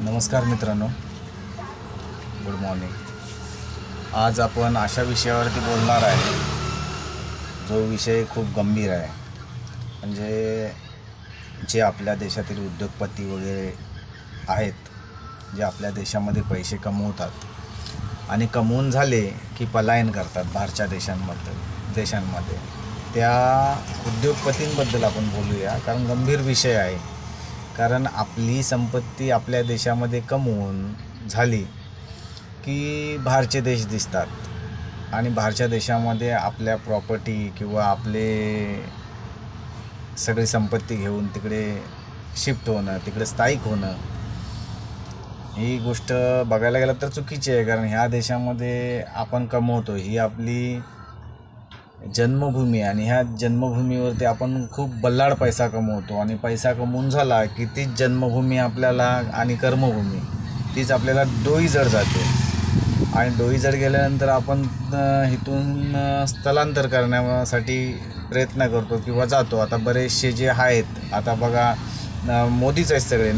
नमस्कार मित्रांनो, good morning. आज आपण अशा विषयावरती बोलणार आहे जो विषय खूप गंभीर आहे। म्हणजे जे आपल्या देशातील उद्योगपती वगैरे आहेत, जे आपल्या देशामध्ये पैसे कमवतात आणि कमवून झाले की पलायन करतात बाहेरच्या देशांमध्ये, त्या उद्योगपतींबद्दल आपण बोलूया। कारण गंभीर विषय आहे। कारण आपली संपत्ती आपल्या देशामध्ये कमवून झाली की बाहेरचे देश दिसतात आणि बाहेरच्या देशामध्ये आपल्या प्रॉपर्टी किंवा आपले सगळी संपत्ती घेऊन तिकडे शिफ्ट होणं, तिकडे स्थायिक होणं, ही गोष्ट बघायला गेलं तर चुकीची आहे। कारण ह्या देशामध्ये आपण कमवतो, ही आपली जन्मभूमी आहे आणि ह्या जन्मभूमीवरती आपण खूप बल्लाड पैसा कमवतो आणि पैसा कमवून झाला की तीच जन्मभूमी आपल्याला आणि कर्मभूमी तीच आपल्याला डोईजड जाते आणि डोईजड गेल्यानंतर आपण इथून स्थलांतर करण्यासाठी प्रयत्न करतो किंवा जातो। आता बरेचसे जे आहेत, आता बघा मोदीच आहेत सगळे,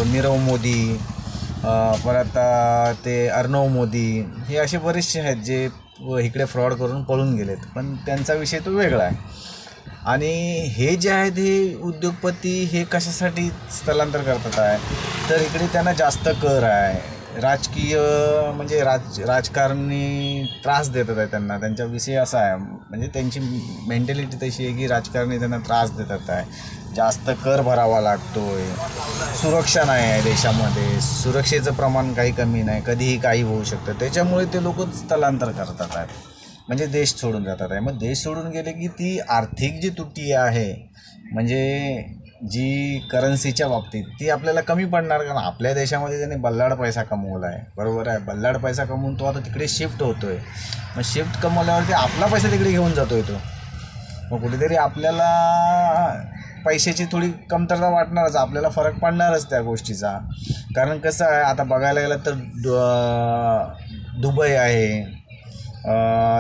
नीरव मोदी, परत ते अर्णव मोदी, हे असे बरेचसे आहेत जे इकडे फ्रॉड करून पळून गेलेत, पण त्यांचा विषय तो वेगळा आहे। आणि हे जे आहेत हे उद्योगपती हे कशासाठी स्थलांतर करतात आहे, तर इकडे त्यांना जास्त कर आहे, राजकीय म्हणजे राजकारणी त्रास देतात आहे त्यांना। त्यांचा विषय असा आहे, म्हणजे त्यांची मेंटॅलिटी तशी आहे की राजकारणी त्यांना त्रास देतात आहे, जास्त कर भरावा लागतो आहे, सुरक्षा नाही आहे देशामध्ये, सुरक्षेचं प्रमाण काही कमी नाही, कधीही काही होऊ शकतं, त्याच्यामुळे ते लोक स्थलांतर करतात आहेत, म्हणजे देश सोडून जातात आहे। मग देश सोडून गेले की ती आर्थिक जी तुटी आहे, म्हणजे जी करन्सीच्या बाबतीत ती आपल्याला कमी पडणार। कारण आपल्या देशामध्ये त्याने बल्लाड पैसा कमवला आहे, बरोबर आहे, बल्लाड पैसा कमवून तो आता तिकडे शिफ्ट होतो आहे। मग शिफ्ट कमवल्यावरती आपला पैसा तिकडे घेऊन जातो आहे तो, मग कुठेतरी आपल्याला पैशाची थोडी कमतरता वाटणारच, आपल्याला फरक पडणारच त्या गोष्टीचा। कारण कसं आहे, आता बघायला गेलं तर दुबई आहे,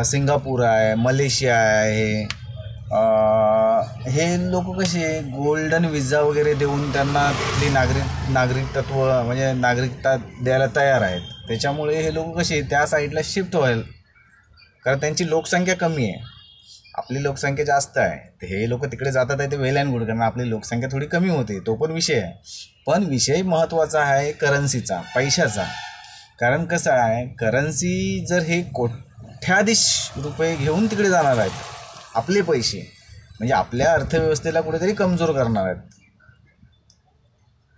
सिंगापूर आहे, मलेशिया आहे, हे लोक कसे गोल्डन विजा वगैरे देऊन त्यांना तिथली नागरिकत्व म्हणजे नागरिकता द्यायला तयार आहेत। त्याच्यामुळे हे लोक कसे त्या साईडला शिफ्ट व्हायला, कारण त्यांची लोकसंख्या कमी आहे, आपली लोकसंख्या जास्त आहे, तर हे लोक तिकडे जातात आहे ते वेल अँड गुड, कारण आपली लोकसंख्या थोडी कमी होते, तो पण विषय आहे। पण विषय महत्त्वाचा आहे करन्सीचा, पैशाचा। कारण कसं आहे, करन्सी जर हे कोट्याधीश रुपये घेऊन तिकडे जाणार आहेत, आपले पैसे म्हणजे आपल्या अर्थव्यवस्थेला कुठेतरी कमजोर करणार आहेत,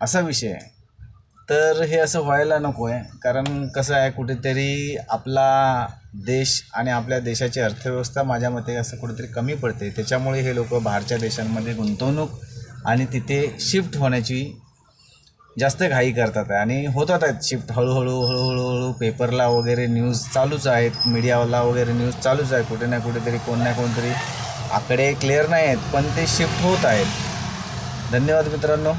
असा विषय आहे। तर हे असं व्हायला नको आहे। कारण कसं आहे, कुठेतरी आपला देश आणि आपल्या देशाची अर्थव्यवस्था माझ्या मते असं कुठेतरी कमी पडते, त्याच्यामुळे हे लोक बाहेरच्या देशांमध्ये गुंतवणूक आणि तिथे शिफ्ट होण्याची जास्त घाई करतात आहे आणि होतात आहेत शिफ्ट हळूहळू पेपरला वगैरे न्यूज चालूच आहेत, मीडियाला वगैरे न्यूज चालूच आहे, कुठे ना कुठेतरी कोण ना कोणतरी आकडे क्लिअर नाही आहेत, पण ते शिफ्ट होत आहेत। धन्यवाद मित्रांनो।